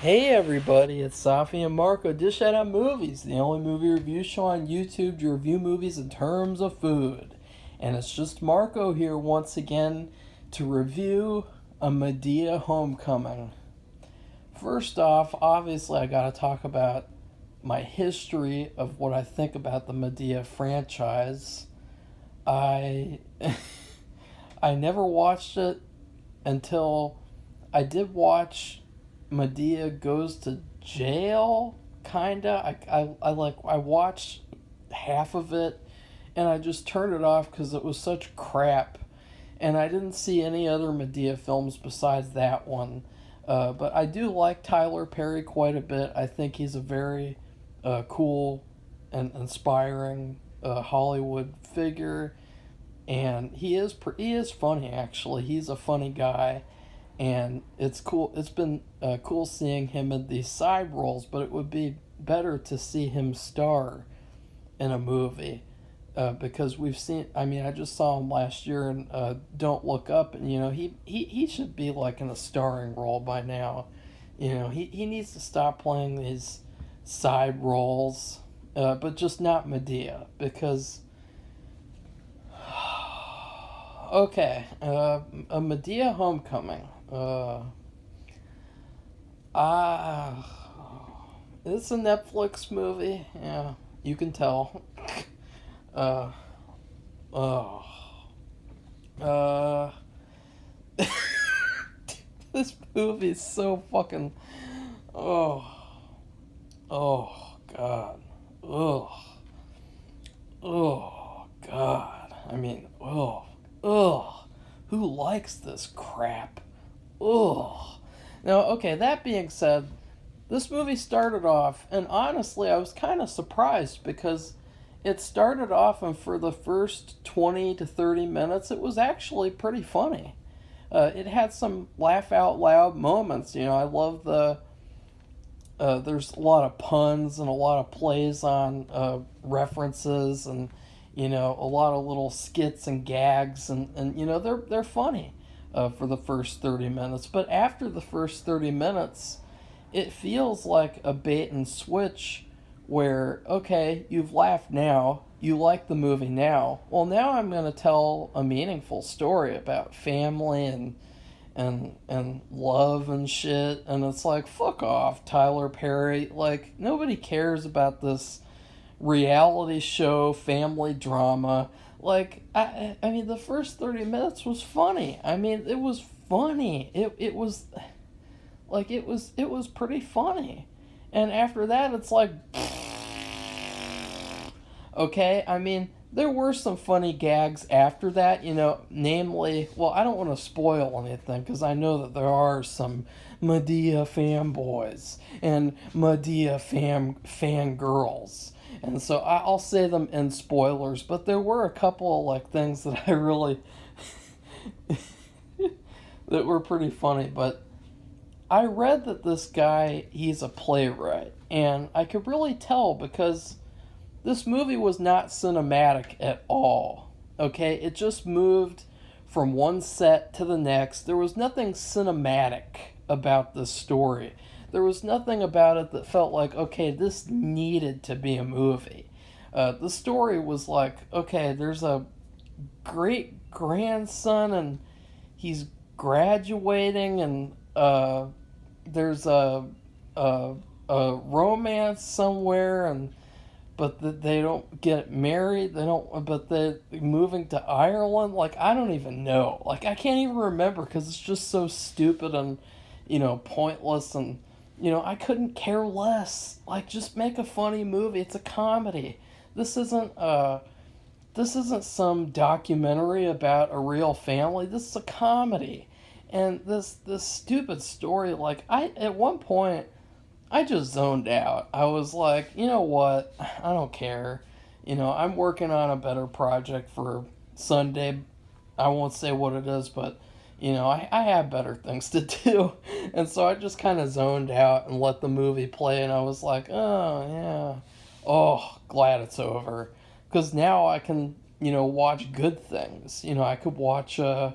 Hey everybody, it's Safi and Marco, Dish Out on Movies, the only movie review show on YouTube to review movies in terms of food. And it's just Marco here once again to review a Madea Homecoming. First off, obviously I gotta talk about my history of what I think about the Madea franchise. I I never watched it until I did watch Madea Goes to Jail, kinda. I watched half of it, and I just turned it off because it was such crap, and I didn't see any other Madea films besides that one. But I do like Tyler Perry quite a bit. I think he's a very cool and inspiring Hollywood figure, and he is funny actually. He's a funny guy, and it's cool. It's been cool seeing him in these side roles, but it would be better to see him star in a movie because we've seen. I mean, I just saw him last year in Don't Look Up, and he should be like in a starring role by now. He needs to stop playing these side roles, but just not Medea because. Okay, a Medea Homecoming. Ah, it's a Netflix movie. Yeah, you can tell. Uh, oh, uh, this movie is so fucking. Oh, oh, God. Oh, oh, God. I mean, oh, oh. Who likes this crap? Oh. Now, okay, that being said, this movie started off, and honestly, I was kind of surprised because it started off, and for the first 20 to 30 minutes, it was actually pretty funny. It had some laugh out loud moments. I love there's a lot of puns and a lot of plays on references and a lot of little skits and gags and they're funny for the first 30 minutes, but after the first 30 minutes it feels like a bait and switch where, okay, you've laughed now, you like the movie now, well, now I'm going to tell a meaningful story about family and love and shit, and it's like, fuck off, Tyler Perry. Like, nobody cares about this reality show family drama. Like, I mean, the first 30 minutes was funny. I mean, it was funny. It was like, it was pretty funny, and after that it's like, okay, I mean, there were some funny gags after that, namely, well, I don't want to spoil anything because I know that there are some Madea fanboys and Madea fangirls. And so I'll say them in spoilers, but there were a couple of like things that I really that were pretty funny. But I read that this guy, he's a playwright, and I could really tell because this movie was not cinematic at all. Okay, it just moved from one set to the next. There was nothing cinematic about this story. There was nothing about it that felt like, okay, this needed to be a movie. The story was like, okay, there's a great grandson and he's graduating, and there's a, a romance somewhere, and but they don't get married. They don't. But they're moving to Ireland. Like, I don't even know. Like, I can't even remember because it's just so stupid and pointless, and I couldn't care less. Like, just make a funny movie. It's a comedy. This isn't some documentary about a real family. This is a comedy, and this stupid story. Like, I at one point I just zoned out. I was like, you know what? I don't care. I'm working on a better project for Sunday. I won't say what it is, but I have better things to do. And so I just kind of zoned out and let the movie play, and I was like, oh, yeah. Oh, glad it's over. Because now I can, watch good things. I could watch, I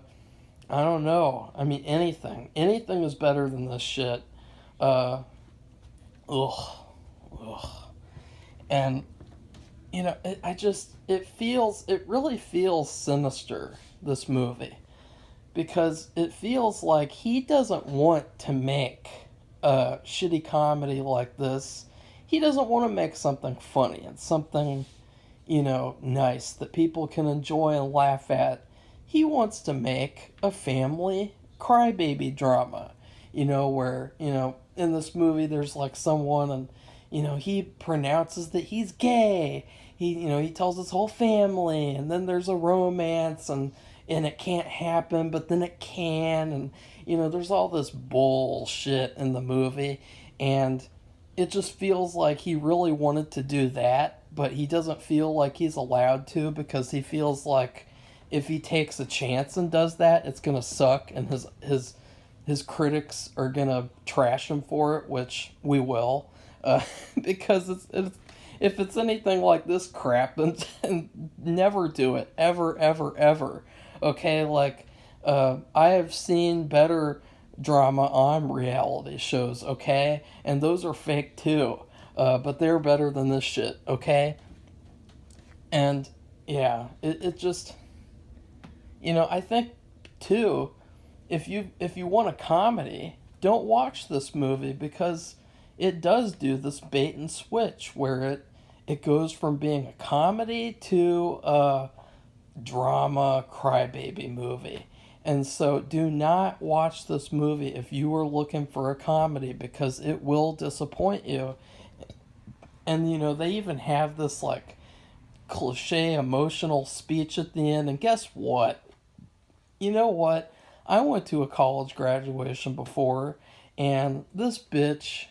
don't know. I mean, anything. Anything is better than this shit. ugh, ugh. And it really feels sinister, this movie, because it feels like he doesn't want to make a shitty comedy like this. He doesn't want to make something funny and something, nice that people can enjoy and laugh at. He wants to make a family crybaby drama, where, in this movie there's like someone, and, he pronounces that he's gay. He tells his whole family, and then there's a romance, and it can't happen, but then it can, and, there's all this bullshit in the movie, and it just feels like he really wanted to do that, but he doesn't feel like he's allowed to, because he feels like if he takes a chance and does that, it's gonna suck, and his critics are gonna trash him for it, which we will, because it's if it's anything like this crap, then never do it, ever, ever, ever. Okay, like I have seen better drama on reality shows, okay, and those are fake too, but they're better than this shit, okay. And yeah, it just, I think too, if you want a comedy, don't watch this movie, because it does do this bait and switch where it goes from being a comedy to a drama crybaby movie. And so do not watch this movie if you are looking for a comedy, because it will disappoint you. And they even have this like cliche emotional speech at the end, and guess what? You know what? I went to a college graduation before, and this bitch,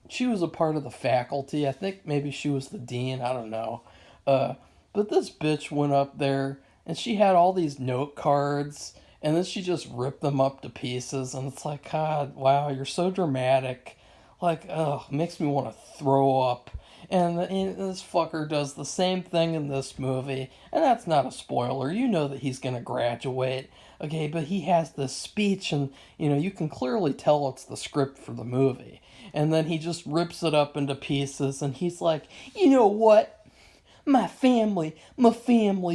she was a part of the faculty. I think maybe she was the dean. I don't know. But this bitch went up there, and she had all these note cards, and then she just ripped them up to pieces. And it's like, God, wow, you're so dramatic. Like, ugh, makes me want to throw up. And this fucker does the same thing in this movie. And that's not a spoiler. You know that he's going to graduate. Okay, but he has this speech, and, you can clearly tell it's the script for the movie. And then he just rips it up into pieces, and he's like, you know what? My family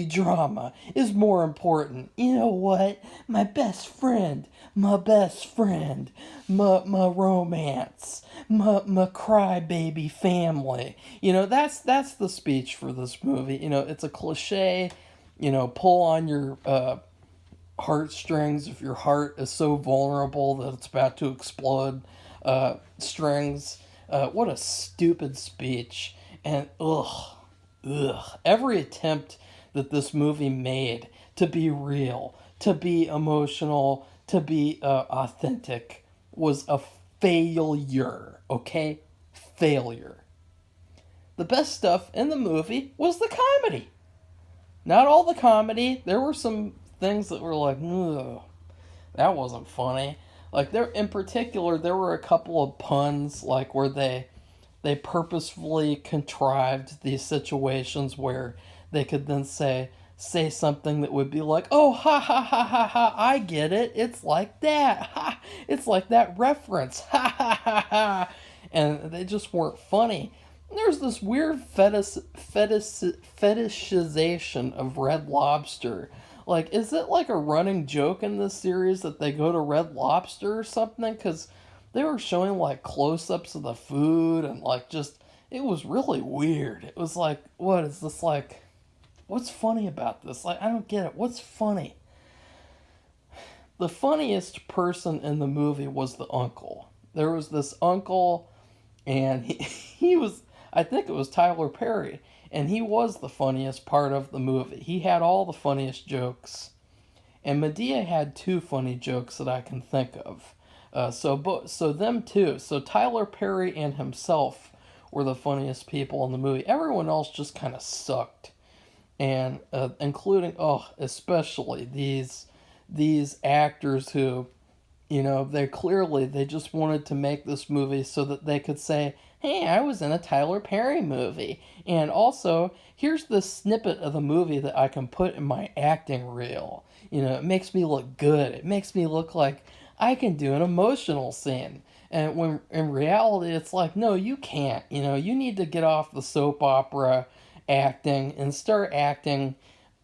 drama is more important. You know what? My best friend, my romance, my crybaby family. That's the speech for this movie. It's a cliche. Pull on your heartstrings if your heart is so vulnerable that it's about to explode. Strings. What a stupid speech. And every attempt that this movie made to be real, to be emotional, to be authentic was a failure. Okay? Failure. The best stuff in the movie was the comedy. Not all the comedy. There were some things that were like, ugh, that wasn't funny. Like in particular, there were a couple of puns, like where they purposefully contrived these situations where they could then say something that would be like, oh, ha ha ha ha ha, I get it, it's like that, ha, it's like that reference, ha ha ha ha, and they just weren't funny. There's this weird fetishization of Red Lobster. Like, is it like a running joke in this series that they go to Red Lobster or something? Because they were showing like close-ups of the food, and like just, it was really weird. It was like, what is this, like, what's funny about this? Like, I don't get it. What's funny? The funniest person in the movie was the uncle. There was this uncle, and he was, I think it was Tyler Perry, and he was the funniest part of the movie. He had all the funniest jokes, and Madea had two funny jokes that I can think of. So them two. So Tyler Perry and himself were the funniest people in the movie. Everyone else just kind of sucked, and including especially these actors who, they just wanted to make this movie so that they could say, hey, I was in a Tyler Perry movie, and also here's this snippet of the movie that I can put in my acting reel. It makes me look good. It makes me look like I can do an emotional scene. And when in reality, it's like, no, you can't. You need to get off the soap opera acting and start acting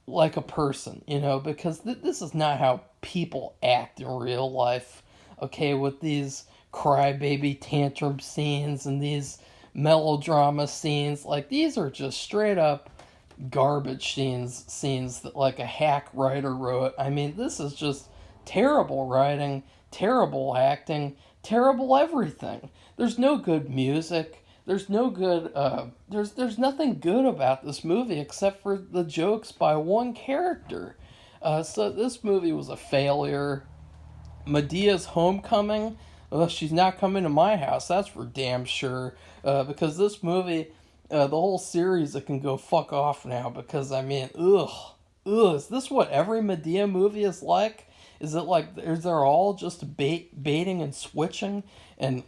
like a person, because this is not how people act in real life. Okay, with these crybaby tantrum scenes and these melodrama scenes, like these are just straight up garbage scenes that like a hack writer wrote. I mean, this is just terrible writing, terrible acting, terrible everything. There's no good music. There's no good. There's nothing good about this movie except for the jokes by one character. So this movie was a failure. Medea's homecoming. Well, she's not coming to my house. That's for damn sure. Because this movie, the whole series, it can go fuck off now. Because I mean, ugh. Is this what every Madea movie is like? Is it like is there all just baiting and switching and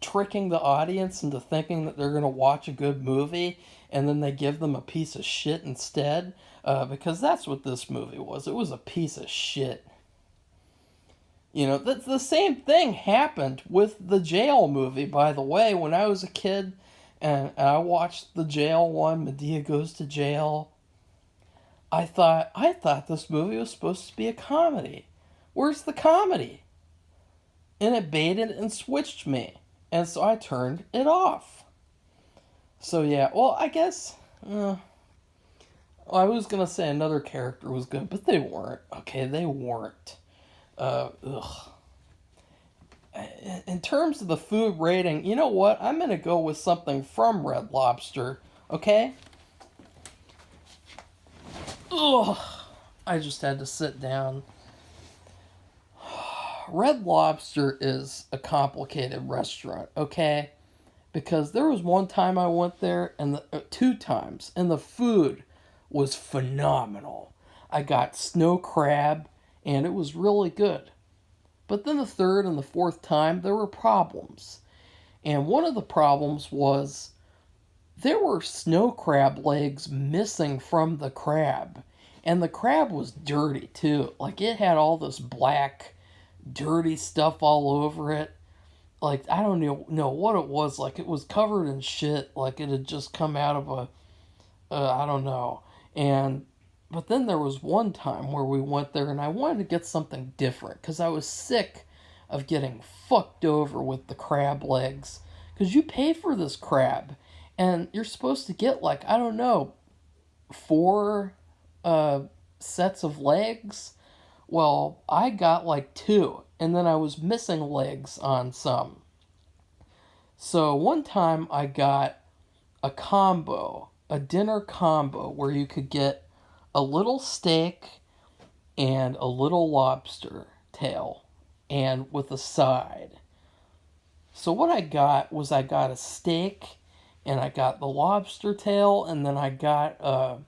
tricking the audience into thinking that they're gonna watch a good movie and then they give them a piece of shit instead? Because that's what this movie was. It was a piece of shit. The same thing happened with the Jail movie, by the way. When I was a kid and I watched the Jail one, Madea Goes to Jail, I thought this movie was supposed to be a comedy. Where's the comedy? And it baited and switched me. And so I turned it off. So yeah, well, I guess I was going to say another character was good, but they weren't. Okay, they weren't. Ugh. In terms of the food rating, you know what? I'm going to go with something from Red Lobster, okay? Ugh. I just had to sit down. Red Lobster is a complicated restaurant, okay? Because there was one time I went there, and two times, and the food was phenomenal. I got snow crab, and it was really good. But then the third and the fourth time, there were problems. And one of the problems was there were snow crab legs missing from the crab. And the crab was dirty, too. Like, it had all this black, dirty stuff all over it. Like, I don't know what it was. Like, it was covered in shit. Like, it had just come out of I don't know. But then there was one time where we went there and I wanted to get something different because I was sick of getting fucked over with the crab legs. Because you pay for this crab and you're supposed to get like, I don't know, 4 sets of legs. Well, I got like 2 and then I was missing legs on some. So one time I got a dinner combo where you could get a little steak and a little lobster tail and with a side. So what I got was I got a steak and I got the lobster tail and then I got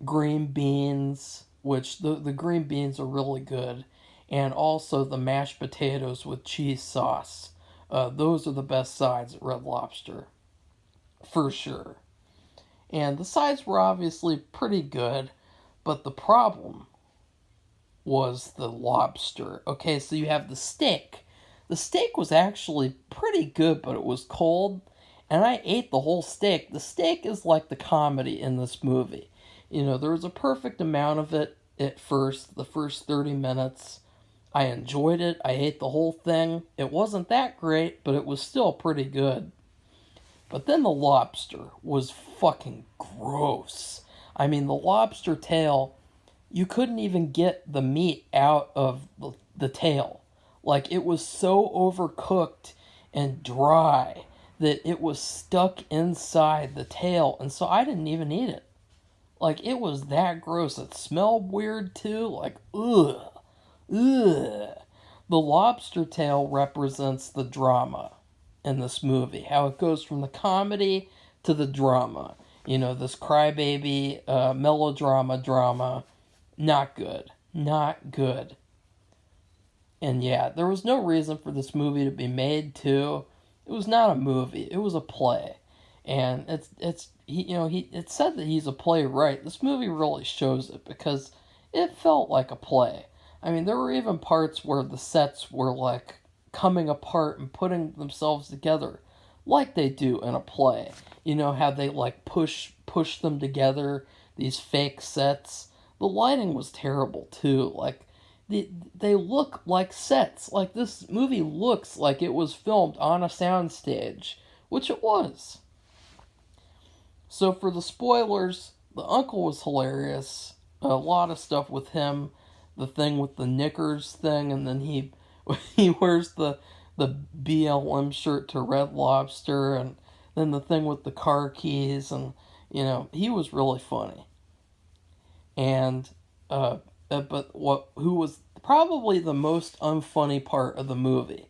green beans, which the green beans are really good, and also the mashed potatoes with cheese sauce. Those are the best sides at Red Lobster, for sure. And the sides were obviously pretty good, but the problem was the lobster. Okay, so you have the steak. The steak was actually pretty good, but it was cold, and I ate the whole steak. The steak is like the comedy in this movie. There was a perfect amount of it at first, the first 30 minutes. I enjoyed it. I ate the whole thing. It wasn't that great, but it was still pretty good. But then the lobster was fucking gross. I mean, the lobster tail, you couldn't even get the meat out of the tail. Like, it was so overcooked and dry that it was stuck inside the tail, and so I didn't even eat it. Like, it was that gross. It smelled weird, too. Like, ugh. The lobster tail represents the drama in this movie. How it goes from the comedy to the drama. This crybaby, melodrama drama. Not good. Not good. And yeah, there was no reason for this movie to be made, too. It was not a movie. It was a play. And it said that he's a playwright. This movie really shows it because it felt like a play. I mean, there were even parts where the sets were like coming apart and putting themselves together like they do in a play. You know how they like push them together, these fake sets. The lighting was terrible too. Like they look like sets. Like this movie looks like it was filmed on a soundstage, which it was. So for the spoilers, the uncle was hilarious. A lot of stuff with him. The thing with the knickers thing, and then he he wears the BLM shirt to Red Lobster, and then the thing with the car keys, and he was really funny. And but who was probably the most unfunny part of the movie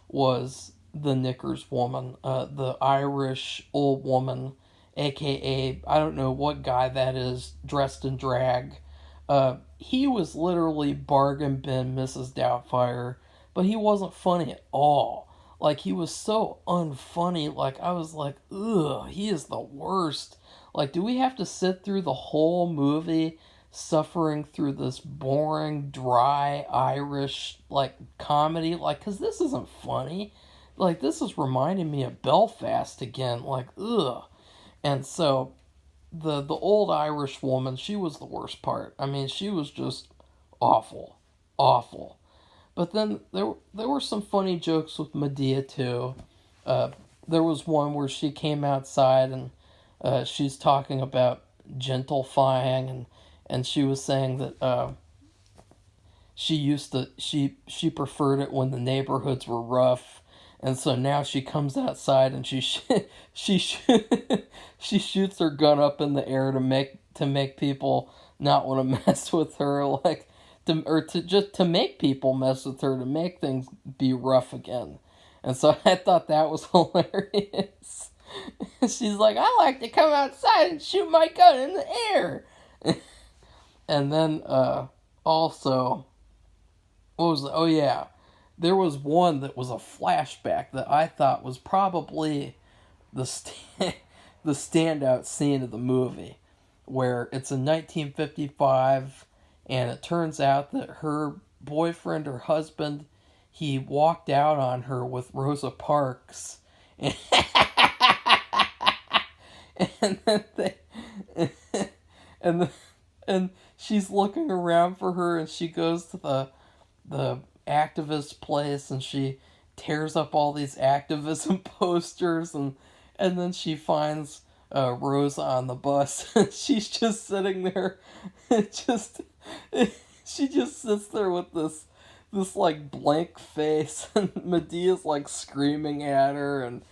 was the knickers woman, the Irish old woman, aka I don't know what guy that is dressed in drag. He was literally bargain bin Mrs. Doubtfire, but he wasn't funny at all. Like he was so unfunny. Like I was like, ugh, he is the worst. Like, do we have to sit through the whole movie suffering through this boring, dry Irish like comedy? Like, cause this isn't funny. Like this is reminding me of Belfast again. Like, ugh. And so the old Irish woman, she was the worst part. I mean, she was just awful, awful. But then there were some funny jokes with Madea too. There was one where she came outside and she's talking about gentlifying, and she was saying that she preferred it when the neighborhoods were rough, and so now she comes outside and she she shoots her gun up in the air to make people not want to mess with her, like to make people mess with her, to make things be rough again. And so I thought that was hilarious. She's like, I like to come outside and shoot my gun in the air. And then also, what was oh yeah, there was one that was a flashback that I thought was probably the the standout scene of the movie, where it's in 1955, and it turns out that her boyfriend or husband, he walked out on her with Rosa Parks, and, and then and and she's looking around for her, and she goes to the activist place, and she tears up all these activism posters, and then she finds Rosa on the bus, and she's just sitting there, just she just sits there with this like blank face, and Medea's like screaming at her, and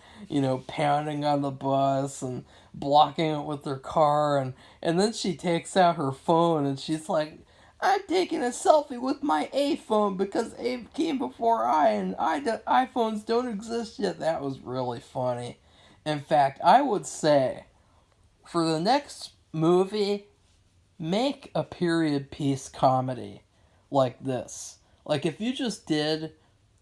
pounding on the bus and blocking it with her car, and then she takes out her phone and she's like, I'm taking a selfie with my A phone because A came before I, and iPhones don't exist yet. That was really funny. In fact, I would say, for the next movie, make a period piece comedy like this. Like, if you just did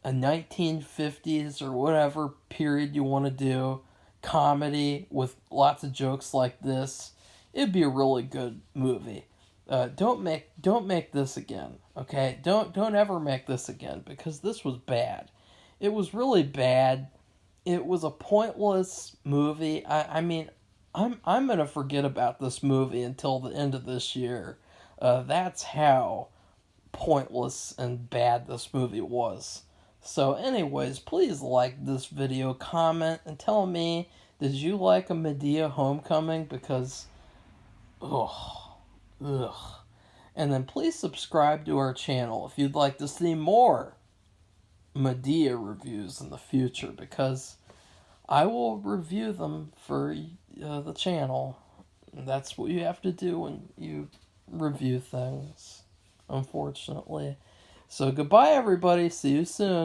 a 1950s or whatever period you want to do comedy with lots of jokes like this, it'd be a really good movie. Don't make this again, okay? Don't ever make this again, because this was bad. It was really bad. It was a pointless movie. I mean, I'm gonna forget about this movie until the end of this year. That's how pointless and bad this movie was. So anyways, please like this video, comment, and tell me, did you like a Madea Homecoming? Because, ugh. And then please subscribe to our channel if you'd like to see more Madea reviews in the future, because I will review them for the channel. That's what you have to do when you review things, unfortunately. So goodbye, everybody. See you soon.